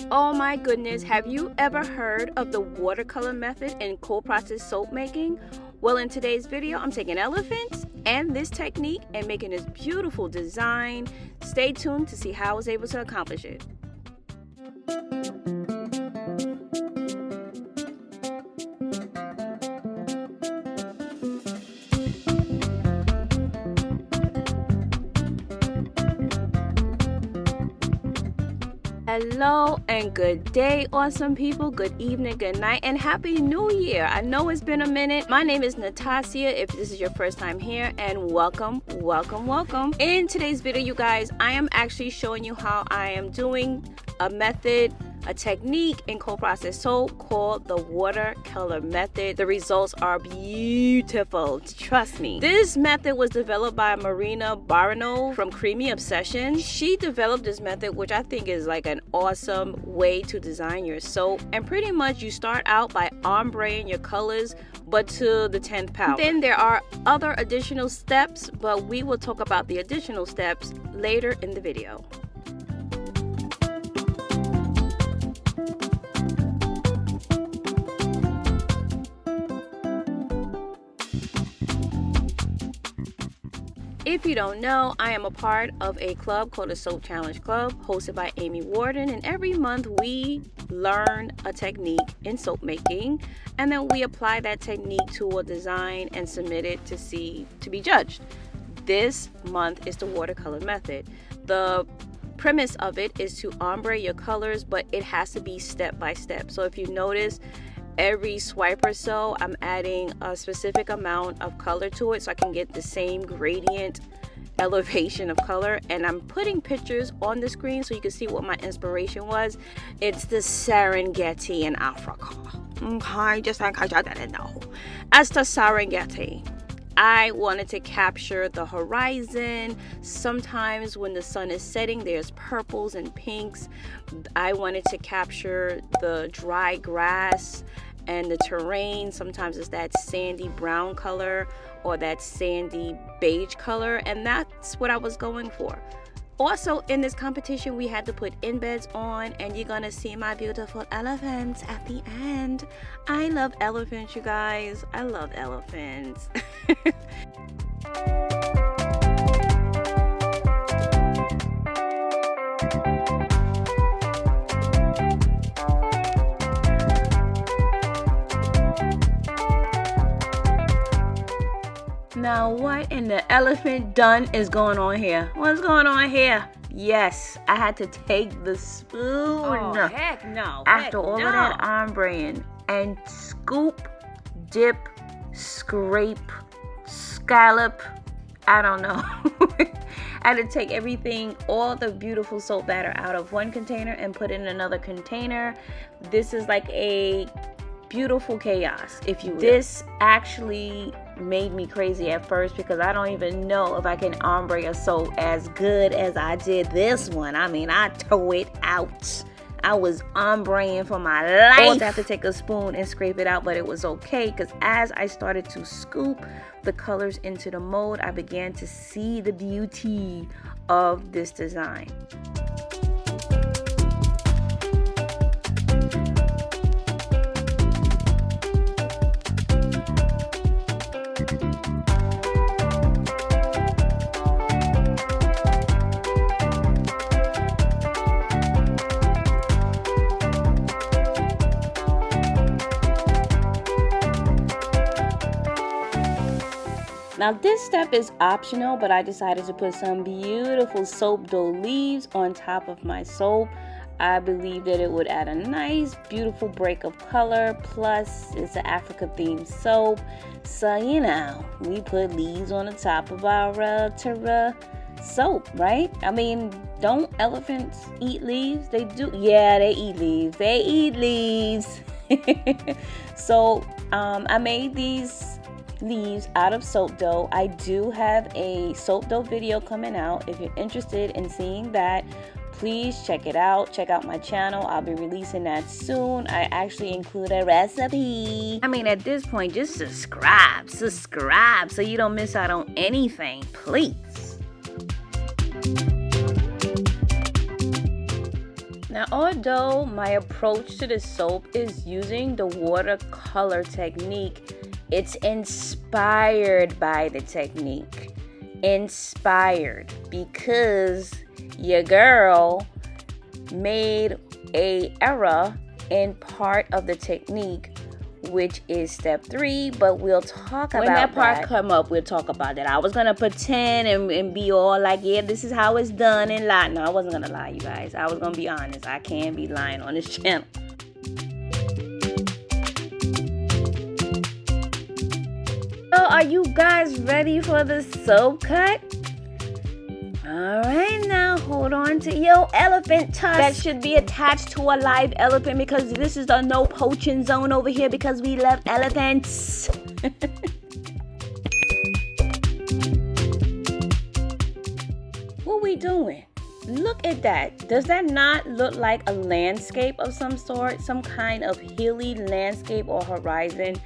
Oh my goodness, have you ever heard of the watercolor method in cold process soap making? Well, in today's video, I'm taking elephants and this technique and making this beautiful design. Stay tuned to see how I was able to accomplish it. Hello and good day, awesome people. Good evening, good night, and happy new year. I know it's been a minute. My name is Natasha if this is your first time here, and welcome. In today's video, you guys, I am actually showing you how I am doing a method, a technique in cold process soap called the watercolor method. The results are beautiful, trust me. This method was developed by Marina Baranov from Creamy Obsession. She developed this method, which I think is like an awesome way to design your soap. And pretty much you start out by ombreing your colors, but to the 10th power. Then there are other additional steps, but we will talk about the additional steps later in the video. If you don't know, I am a part of a club called the Soap Challenge Club, hosted by Amy Warden, and every month we learn a technique in soap making, and then we apply that technique to a design and submit it to be judged. This month is the watercolor method. The premise of it is to ombre your colors, but it has to be step by step. So if you notice, every swipe or so, I'm adding a specific amount of color to it so I can get the same gradient elevation of color. And I'm putting pictures on the screen so you can see what my inspiration was. It's the Serengeti in Africa. Okay, just in case I didn't know. As the Serengeti, I wanted to capture the horizon. Sometimes when the sun is setting, there's purples and pinks. I wanted to capture the dry grass and the terrain. Sometimes it's that sandy brown color or that sandy beige color, and that's what I was going for. Also, in this competition, we had to put embeds on, and you're gonna see my beautiful elephants at the end. I love elephants, you guys. I love elephants. Now, what in the elephant done is going on here? What's going on here? Yes, I had to take the spoon. Oh, heck no. After all of that ombreing and scoop, dip, scrape, scallop, I don't know. I had to take everything, all the beautiful soap batter out of one container and put it in another container. This is like a beautiful chaos, if you will. This actually made me crazy at first because I don't even know if I can ombre a soap as good as I did this one. I mean, I tore it out. I was ombreing for my life. I had to take a spoon and scrape it out, but it was okay because as I started to scoop the colors into the mold, I began to see the beauty of this design. Now this step is optional, but I decided to put some beautiful soap dough leaves on top of my soap. I believe that it would add a nice, beautiful break of color. Plus, it's an Africa themed soap. So, you know, we put leaves on the top of our soap, right? I mean, don't elephants eat leaves? They do. Yeah, they eat leaves. They eat leaves. So, I made these leaves out of soap dough. I do have a soap dough video coming out. If you're interested in seeing that, please check it out. Check out my channel. I'll be releasing that soon. I actually include a recipe. I mean, at this point, just subscribe so you don't miss out on anything, please. Now, although my approach to the soap is using the watercolor technique, it's inspired by the technique. Inspired because your girl made a error in part of the technique, which is step 3, but we'll talk about that. When that part come up, we'll talk about that. I was gonna pretend and be all like, yeah, this is how it's done, and lie. No, I wasn't gonna lie, you guys. I was gonna be honest. I can't be lying on this channel. So are you guys ready for the soap cut? Alright, now hold on to your elephant tusk. That should be attached to a live elephant because this is the no poaching zone over here because we love elephants. What we doing? Look at that. Does that not look like a landscape of some sort? Some kind of hilly landscape or horizon?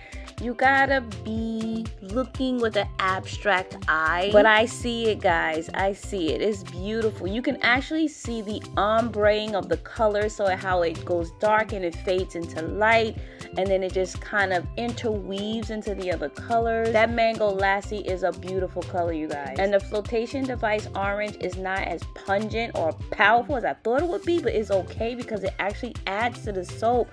You gotta be looking with an abstract eye. But I see it, guys. I see it. It's beautiful. You can actually see the ombreing of the color, so how it goes dark and it fades into light, and then it just kind of interweaves into the other colors. That mango lassi is a beautiful color, you guys. And the Flotation Device Orange is not as pungent or powerful as I thought it would be, but it's okay because it actually adds to the soap.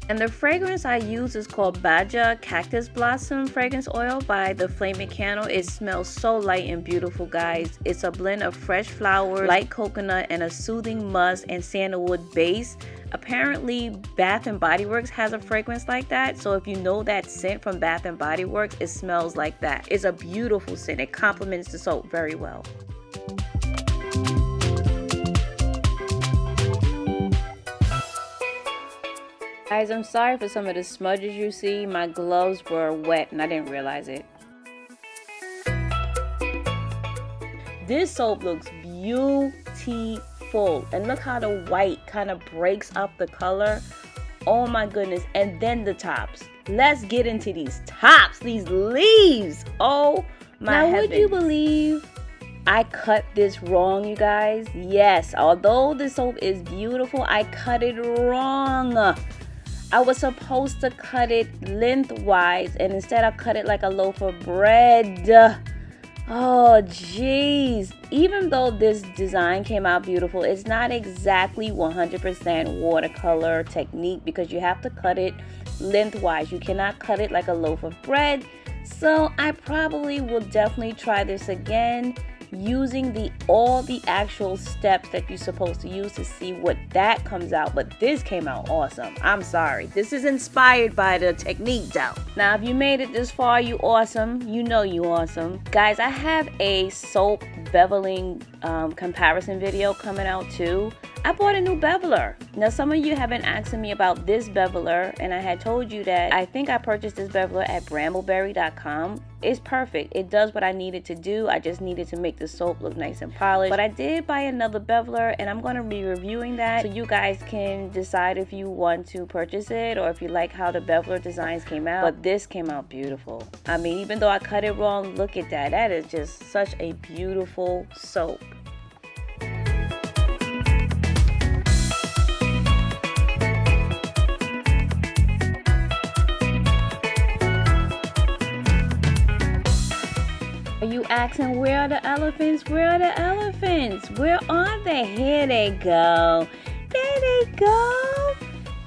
And the fragrance I use is called Baja Cactus Blossom fragrance oil by the Flaming Candle. It smells so light and beautiful, guys. It's a blend of fresh flowers, light coconut, and a soothing musk and sandalwood base. Apparently, Bath & Body Works has a fragrance like that. So if you know that scent from Bath & Body Works, it smells like that. It's a beautiful scent. It complements the soap very well. Guys, I'm sorry for some of the smudges you see. My gloves were wet and I didn't realize it. This soap looks beautiful. And look how the white kind of breaks up the color. Oh my goodness. And then the tops. Let's get into these tops, these leaves. Oh my heaven. Now, would you believe I cut this wrong, you guys? Yes, although the soap is beautiful, I cut it wrong. I was supposed to cut it lengthwise, and instead I cut it like a loaf of bread. Oh, jeez. Even though this design came out beautiful, it's not exactly 100% watercolor technique because you have to cut it lengthwise. You cannot cut it like a loaf of bread. So I probably will definitely try this again, using all the actual steps that you're supposed to use to see what that comes out. But this came out awesome. I'm sorry. This is inspired by the technique though. Now, if you made it this far, you awesome. You know you awesome. Guys, I have a soap beveling comparison video coming out too. I bought a new beveler. Now, some of you have been asking me about this beveler, and I had told you that I think I purchased this beveler at brambleberry.com. It's perfect. It does what I needed to do. I just needed to make the soap look nice and polished. But I did buy another beveler, and I'm going to be reviewing that so you guys can decide if you want to purchase it or if you like how the beveler designs came out. But this came out beautiful. I mean, even though I cut it wrong, look at that. That is just such a beautiful soap. Are you asking, where are the elephants? Where are the elephants? Where are they? Here they go. There they go.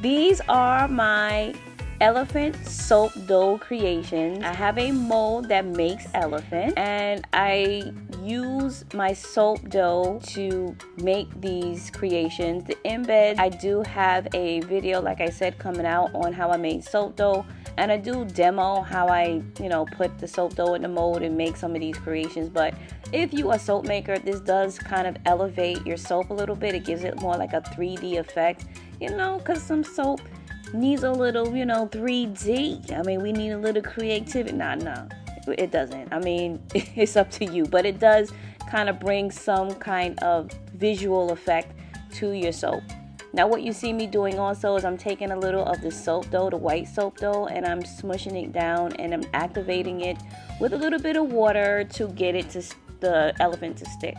These are my elephant soap dough creations. I have a mold that makes elephant, and I use my soap dough to make these creations. The Embeds, I do have a video, like I said, coming out on how I made soap dough. And I do demo how I, put the soap dough in the mold and make some of these creations. But if you are a soap maker, this does kind of elevate your soap a little bit. It gives it more like a 3D effect, because some soap needs a little, 3D. I mean, we need a little creativity. No, it doesn't. I mean, it's up to you. But it does kind of bring some kind of visual effect to your soap. Now, what you see me doing also is I'm taking a little of the soap dough, the white soap dough, and I'm smushing it down and I'm activating it with a little bit of water to get it to the elephant to stick.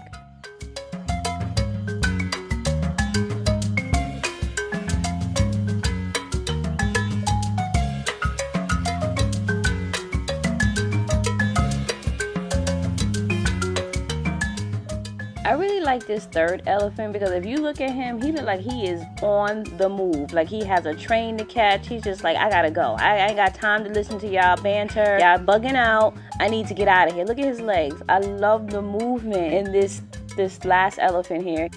like this third elephant because if you look at him, he look like he is on the move. Like he has a train to catch. He's just like, I gotta go. I ain't got time to listen to y'all banter. Y'all bugging out. I need to get out of here. Look at his legs. I love the movement in this last elephant here.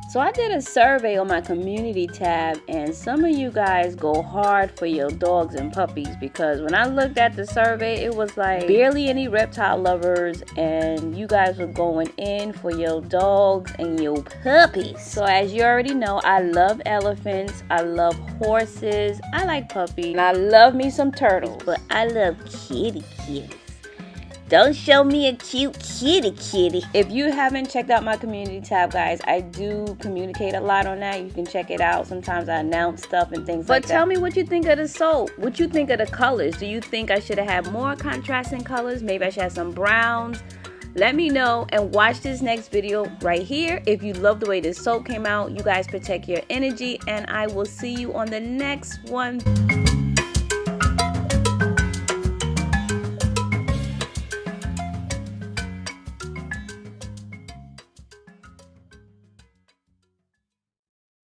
So I did a survey on my community tab, and some of you guys go hard for your dogs and puppies, because when I looked at the survey, it was like barely any reptile lovers, and you guys were going in for your dogs and your puppies. So as you already know, I love elephants, I love horses, I like puppies, and I love me some turtles, but I love kitties. Don't show me a cute kitty. If you haven't checked out my community tab, guys, I do communicate a lot on that. You can check it out. Sometimes I announce stuff and things like that. But tell me what you think of the soap. What you think of the colors. Do you think I should have had more contrasting colors? Maybe I should have some browns. Let me know and watch this next video right here. If you love the way this soap came out, you guys protect your energy, and I will see you on the next one.